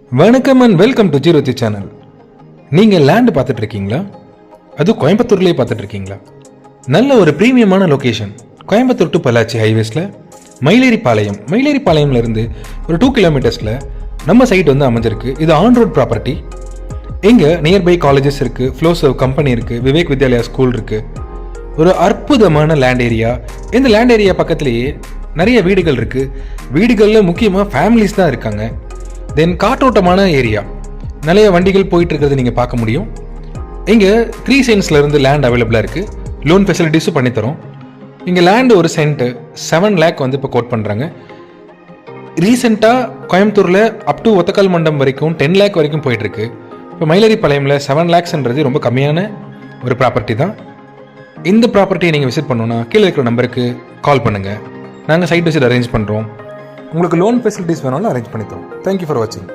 வணக்கம் and welcome to ஜீரோத்தி channel. நீங்கள் land பார்த்துட்டு இருக்கீங்களா? அதுவும் கோயம்புத்தூர்லேயே பார்த்துட்டு இருக்கீங்களா? நல்ல ஒரு ப்ரீமியமான லொக்கேஷன் கோயம்புத்தூர் டு பொள்ளாச்சி ஹைவேஸில் மயிலேறிப்பாளையம்லேருந்து ஒரு 2 கிலோமீட்டர்ஸில் நம்ம சைட் வந்து அமைஞ்சிருக்கு. இது ஆன் ரோட் ப்ராப்பர்ட்டி. இங்கே நியர்பை காலேஜஸ் இருக்குது, ஃப்ளோசர்வ் கம்பெனி இருக்குது, விவேக் வித்யாலயா ஸ்கூல் இருக்குது. ஒரு அற்புதமான லேண்ட் ஏரியா. இந்த லேண்ட் ஏரியா பக்கத்துலேயே நிறைய வீடுகள் இருக்குது. வீடுகளில் முக்கியமாக ஃபேமிலிஸ் தான் இருக்காங்க. தென் காற்றோட்டமான ஏரியா, நிறைய வண்டிகள் போயிட்டு இருக்கிறது நீங்கள் பார்க்க முடியும். இங்கே 3 சென்ட்ஸ்லேருந்து லேண்ட் அவைலபிளாக இருக்குது. லோன் ஃபெசிலிட்டிஸும் பண்ணித்தரோம். இங்கே லேண்டு ஒரு சென்ட்டு 7 lakh வந்து இப்போ கோட் பண்ணுறாங்க. ரீசெண்டாக கோயம்புத்தூரில் அப் டு ஒத்தக்கால் மண்டம் வரைக்கும் 10 lakh வரைக்கும் போயிட்டுருக்கு. இப்போ மயிலேறிப்பாளையமில் 7 lakhsன்றது ரொம்ப கம்மியான ஒரு ப்ராப்பர்ட்டி தான். இந்த ப்ராப்பர்ட்டியை நீங்கள் விசிட் பண்ணணுன்னா கீழே இருக்கிற நம்பருக்கு கால் பண்ணுங்கள். நாங்கள் சைட் விசிட் அரேஞ்ச் பண்ணுறோம். உங்களுக்கு லோன் ஃபெசிலிட்டிஸ் வேணாலும் அரேஞ்ச் பண்ணி தரோம். தேங்க்யூ ஃபார் வாட்சிங்.